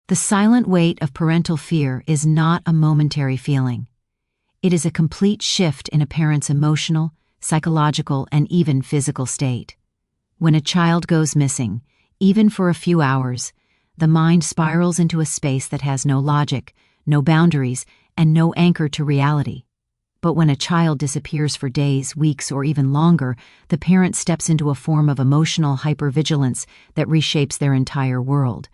The silent weight of parental fear is not a momentary feeling. It is a complete shift in a parent's emotional, psychological, and even physical state. When a child goes missing, even for a few hours, the mind spirals into a space that has no logic, no boundaries, and no anchor to reality. But when a child disappears for days, weeks, or even longer, the parent steps into a form of emotional hypervigilance that reshapes their entire world.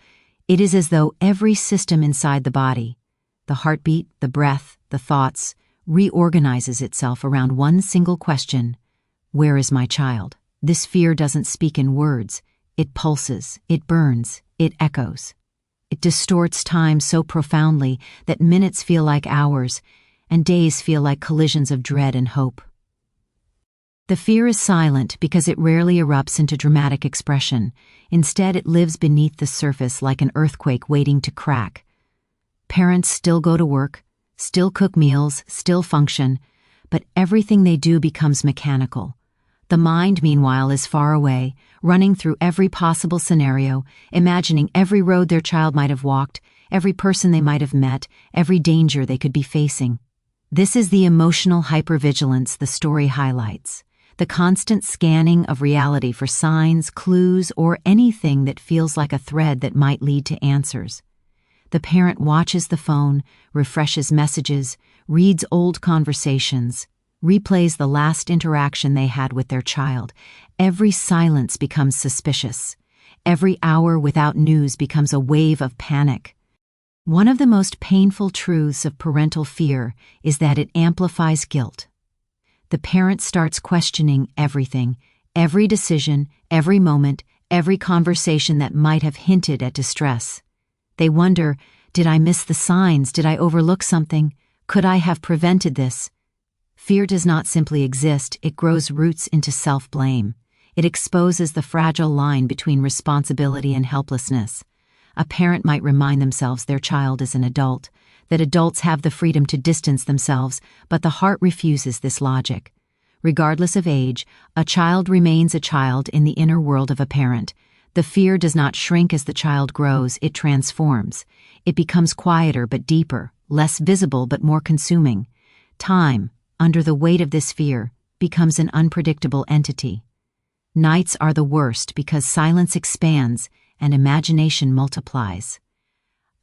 It is as though every system inside the body, the heartbeat, the breath, the thoughts, reorganizes itself around one single question: where is my child? This fear doesn't speak in words. It pulses, it burns, it echoes. It distorts time so profoundly that minutes feel like hours, and days feel like collisions of dread and hope. The fear is silent because it rarely erupts into dramatic expression. Instead, it lives beneath the surface like an earthquake waiting to crack. Parents still go to work, still cook meals, still function, but everything they do becomes mechanical. The mind, meanwhile, is far away, running through every possible scenario, imagining every road their child might have walked, every person they might have met, every danger they could be facing. This is the emotional hypervigilance the story highlights, the constant scanning of reality for signs, clues, or anything that feels like a thread that might lead to answers. The parent watches the phone, refreshes messages, reads old conversations, replays the last interaction they had with their child. Every silence becomes suspicious. Every hour without news becomes a wave of panic. One of the most painful truths of parental fear is that it amplifies guilt. The parent starts questioning everything, every decision, every moment, every conversation that might have hinted at distress. They wonder, did I miss the signs? Did I overlook something? Could I have prevented this? Fear does not simply exist, it grows roots into self-blame. It exposes the fragile line between responsibility and helplessness. A parent might remind themselves their child is an adult, that adults have the freedom to distance themselves, but the heart refuses this logic. Regardless of age, a child remains a child in the inner world of a parent. The fear does not shrink as the child grows, it transforms. It becomes quieter but deeper, less visible but more consuming. Time, under the weight of this fear, becomes an unpredictable entity. Nights are the worst because silence expands and imagination multiplies.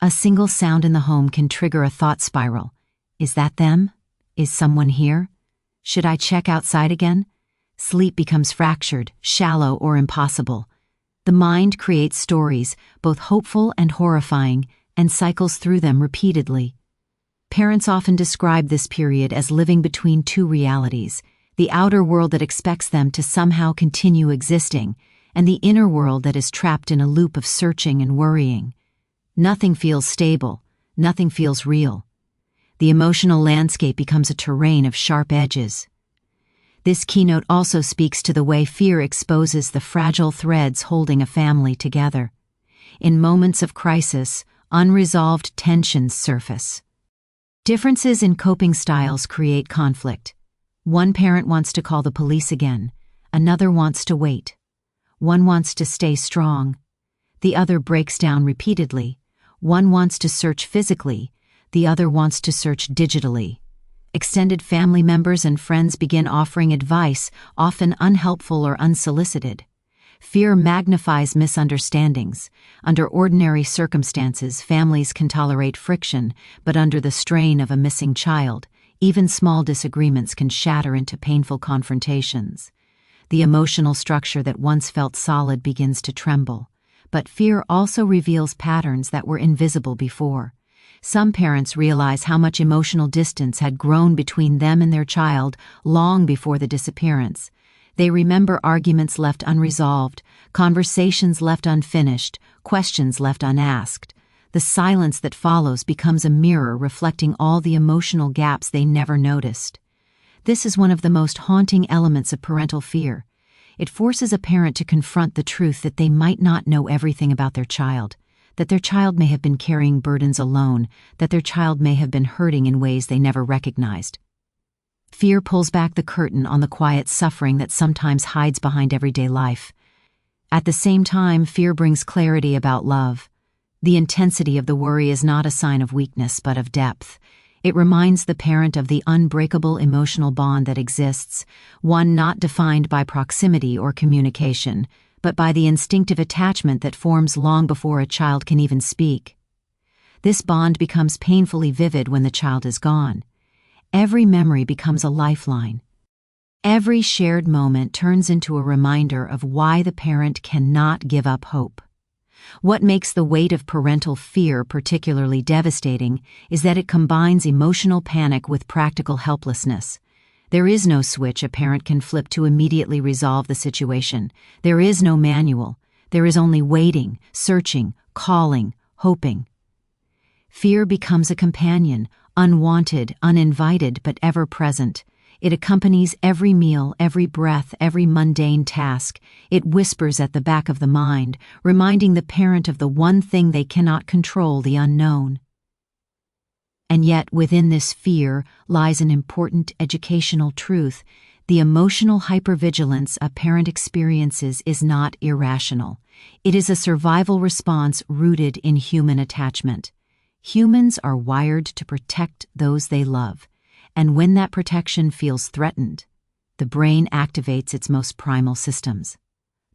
A single sound in the home can trigger a thought spiral. Is that them? Is someone here? Should I check outside again? Sleep becomes fractured, shallow, or impossible. The mind creates stories, both hopeful and horrifying, and cycles through them repeatedly. Parents often describe this period as living between two realities, the outer world that expects them to somehow continue existing, and the inner world that is trapped in a loop of searching and worrying. Nothing feels stable, nothing feels real. The emotional landscape becomes a terrain of sharp edges. This keynote also speaks to the way fear exposes the fragile threads holding a family together. In moments of crisis, unresolved tensions surface. Differences in coping styles create conflict. One parent wants to call the police again. Another wants to wait. One wants to stay strong. The other breaks down repeatedly. One wants to search physically. The other wants to search digitally. Extended family members and friends begin offering advice, often unhelpful or unsolicited. Fear magnifies misunderstandings. Under ordinary circumstances, families can tolerate friction, but under the strain of a missing child, even small disagreements can shatter into painful confrontations. The emotional structure that once felt solid begins to tremble. But fear also reveals patterns that were invisible before. Some parents realize how much emotional distance had grown between them and their child long before the disappearance. They remember arguments left unresolved, conversations left unfinished, questions left unasked. The silence that follows becomes a mirror reflecting all the emotional gaps they never noticed. This is one of the most haunting elements of parental fear. It forces a parent to confront the truth that they might not know everything about their child, that their child may have been carrying burdens alone, that their child may have been hurting in ways they never recognized. Fear pulls back the curtain on the quiet suffering that sometimes hides behind everyday life. At the same time, fear brings clarity about love. The intensity of the worry is not a sign of weakness but of depth. It reminds the parent of the unbreakable emotional bond that exists, one not defined by proximity or communication, but by the instinctive attachment that forms long before a child can even speak. This bond becomes painfully vivid when the child is gone. Every memory becomes a lifeline. Every shared moment turns into a reminder of why the parent cannot give up hope. What makes the weight of parental fear particularly devastating is that it combines emotional panic with practical helplessness. There is no switch a parent can flip to immediately resolve the situation. There is no manual. There is only waiting, searching, calling, hoping. Fear becomes a companion, unwanted, uninvited, but ever present. It accompanies every meal, every breath, every mundane task. It whispers at the back of the mind, reminding the parent of the one thing they cannot control, the unknown. And yet, within this fear lies an important educational truth. The emotional hypervigilance a parent experiences is not irrational. It is a survival response rooted in human attachment. Humans are wired to protect those they love. And when that protection feels threatened, the brain activates its most primal systems.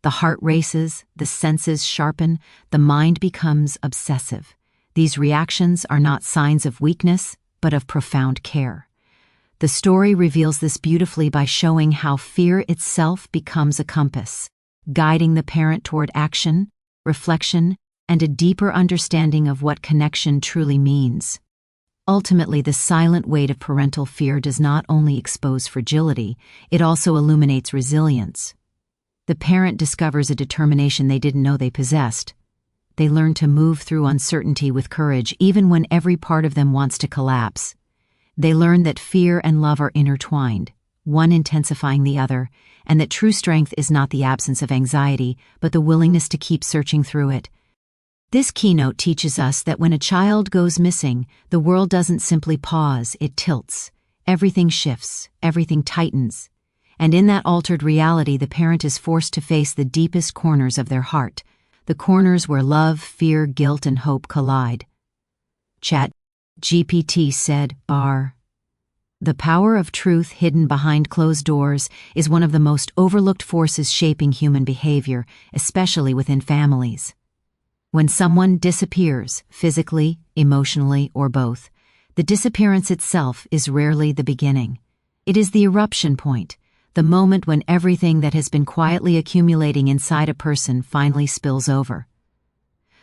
The heart races, the senses sharpen, the mind becomes obsessive. These reactions are not signs of weakness, but of profound care. The story reveals this beautifully by showing how fear itself becomes a compass, guiding the parent toward action, reflection, and a deeper understanding of what connection truly means. Ultimately, the silent weight of parental fear does not only expose fragility, it also illuminates resilience. The parent discovers a determination they didn't know they possessed. They learn to move through uncertainty with courage even when every part of them wants to collapse. They learn that fear and love are intertwined, one intensifying the other, and that true strength is not the absence of anxiety, but the willingness to keep searching through it. This keynote teaches us that when a child goes missing, the world doesn't simply pause, it tilts. Everything shifts, everything tightens. And in that altered reality, the parent is forced to face the deepest corners of their heart, the corners where love, fear, guilt, and hope collide. ChatGPT said, "The power of truth hidden behind closed doors is one of the most overlooked forces shaping human behavior, especially within families. When someone disappears, physically, emotionally, or both, the disappearance itself is rarely the beginning. It is the eruption point, the moment when everything that has been quietly accumulating inside a person finally spills over.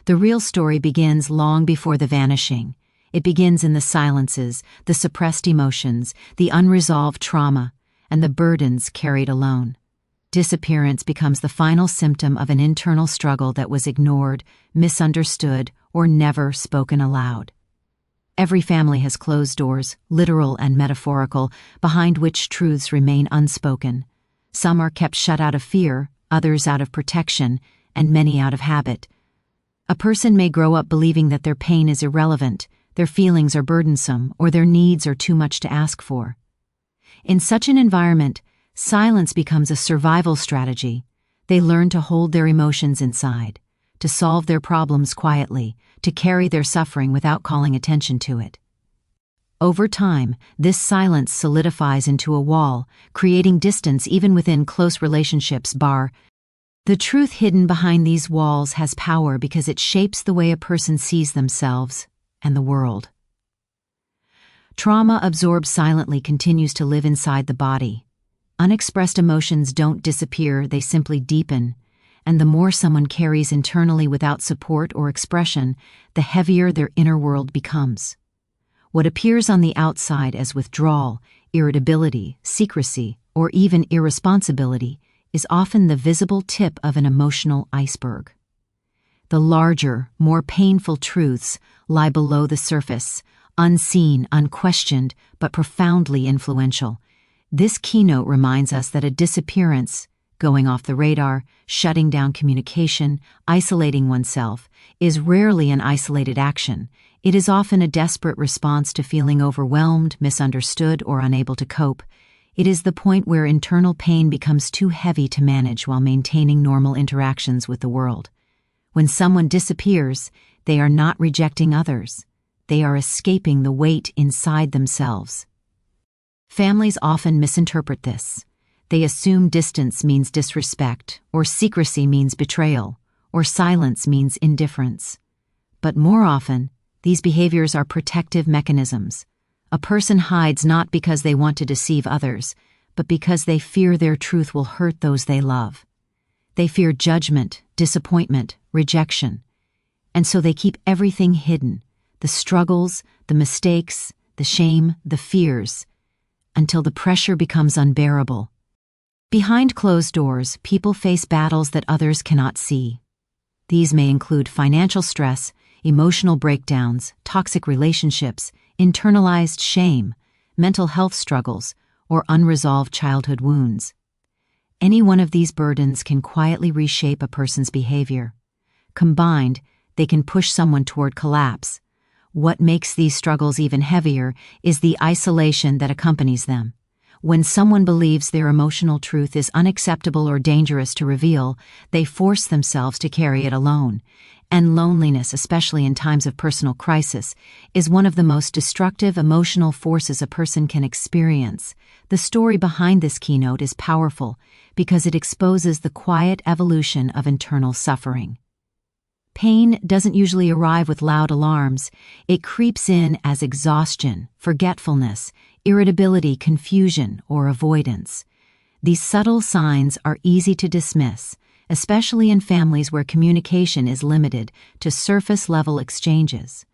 The real story begins long before the vanishing. It begins in the silences, the suppressed emotions, the unresolved trauma, and the burdens carried alone. Disappearance becomes the final symptom of an internal struggle that was ignored, misunderstood, or never spoken aloud. Every family has closed doors, literal and metaphorical, behind which truths remain unspoken. Some are kept shut out of fear, others out of protection, and many out of habit. A person may grow up believing that their pain is irrelevant, their feelings are burdensome, or their needs are too much to ask for. In such an environment, silence becomes a survival strategy. They learn to hold their emotions inside, to solve their problems quietly, to carry their suffering without calling attention to it. Over time, this silence solidifies into a wall, creating distance even within close relationships. The truth hidden behind these walls has power because it shapes the way a person sees themselves and the world. Trauma absorbed silently continues to live inside the body. Unexpressed emotions don't disappear, they simply deepen, and the more someone carries internally without support or expression, the heavier their inner world becomes. What appears on the outside as withdrawal, irritability, secrecy, or even irresponsibility is often the visible tip of an emotional iceberg. The larger, more painful truths lie below the surface, unseen, unquestioned, but profoundly influential. This keynote reminds us that a disappearance, going off the radar, shutting down communication, isolating oneself, is rarely an isolated action. It is often a desperate response to feeling overwhelmed, misunderstood, or unable to cope. It is the point where internal pain becomes too heavy to manage while maintaining normal interactions with the world. When someone disappears, They are not rejecting others. They are escaping the weight inside themselves. Families often misinterpret this. They assume distance means disrespect, or secrecy means betrayal, or silence means indifference. But more often, these behaviors are protective mechanisms. A person hides not because they want to deceive others, but because they fear their truth will hurt those they love. They fear judgment, disappointment, rejection. And so they keep everything hidden, the struggles, the mistakes, the shame, the fears, until the pressure becomes unbearable. Behind closed doors, people face battles that others cannot see. These may include financial stress, emotional breakdowns, toxic relationships, internalized shame, mental health struggles, or unresolved childhood wounds. Any one of these burdens can quietly reshape a person's behavior. Combined, they can push someone toward collapse. What makes these struggles even heavier is the isolation that accompanies them. When someone believes their emotional truth is unacceptable or dangerous to reveal, they force themselves to carry it alone. And loneliness, especially in times of personal crisis, is one of the most destructive emotional forces a person can experience. The story behind this keynote is powerful because it exposes the quiet evolution of internal suffering. Pain doesn't usually arrive with loud alarms. It creeps in as exhaustion, forgetfulness, irritability, confusion, or avoidance. These subtle signs are easy to dismiss, especially in families where communication is limited to surface-level exchanges.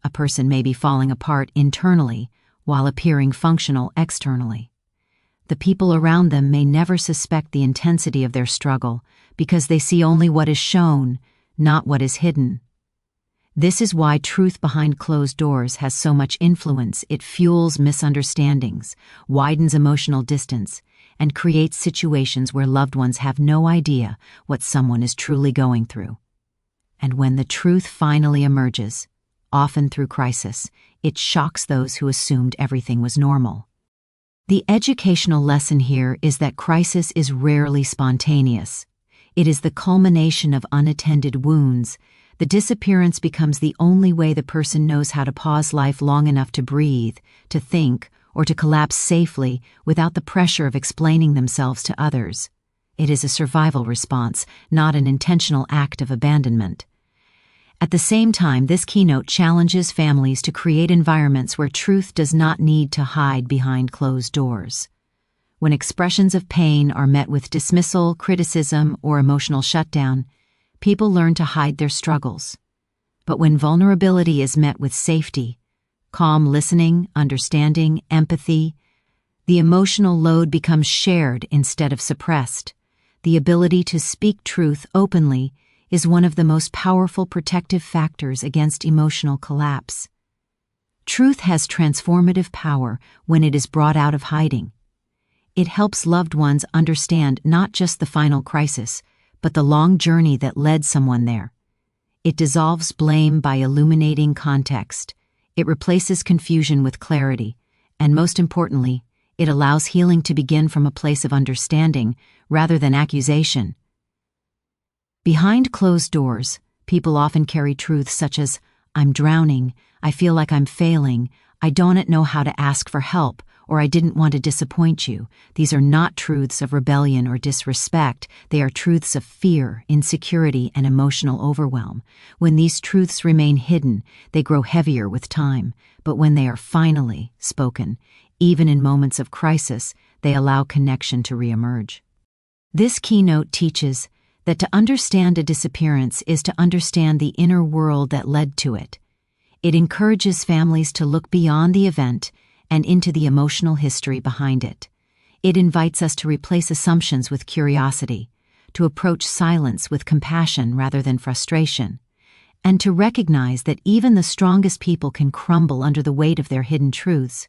A person may be falling apart internally while appearing functional externally. The people around them may never suspect the intensity of their struggle because they see only what is shown, not what is hidden. This is why truth behind closed doors has so much influence. It fuels misunderstandings, widens emotional distance, and creates situations where loved ones have no idea what someone is truly going through. And when the truth finally emerges, often through crisis, it shocks those who assumed everything was normal. The educational lesson here is that crisis is rarely spontaneous. It is the culmination of unattended wounds. The disappearance becomes the only way the person knows how to pause life long enough to breathe, to think, or to collapse safely without the pressure of explaining themselves to others. It is a survival response, not an intentional act of abandonment. At the same time, this keynote challenges families to create environments where truth does not need to hide behind closed doors. When expressions of pain are met with dismissal, criticism, or emotional shutdown, people learn to hide their struggles. But when vulnerability is met with safety, calm listening, understanding, empathy, the emotional load becomes shared instead of suppressed. The ability to speak truth openly is one of the most powerful protective factors against emotional collapse. Truth has transformative power when it is brought out of hiding. It helps loved ones understand not just the final crisis, but the long journey that led someone there. It dissolves blame by illuminating context. It replaces confusion with clarity. And most importantly, it allows healing to begin from a place of understanding rather than accusation. Behind closed doors, people often carry truths such as, "I'm drowning," "I feel like I'm failing," "I don't know how to ask for help," or "I didn't want to disappoint you." These are not truths of rebellion or disrespect. They are truths of fear, insecurity, and emotional overwhelm. When these truths remain hidden, they grow heavier with time. But when they are finally spoken, even in moments of crisis, they allow connection to reemerge. This keynote teaches that to understand a disappearance is to understand the inner world that led to it. It encourages families to look beyond the event and into the emotional history behind it. It invites us to replace assumptions with curiosity, to approach silence with compassion rather than frustration, and to recognize that even the strongest people can crumble under the weight of their hidden truths.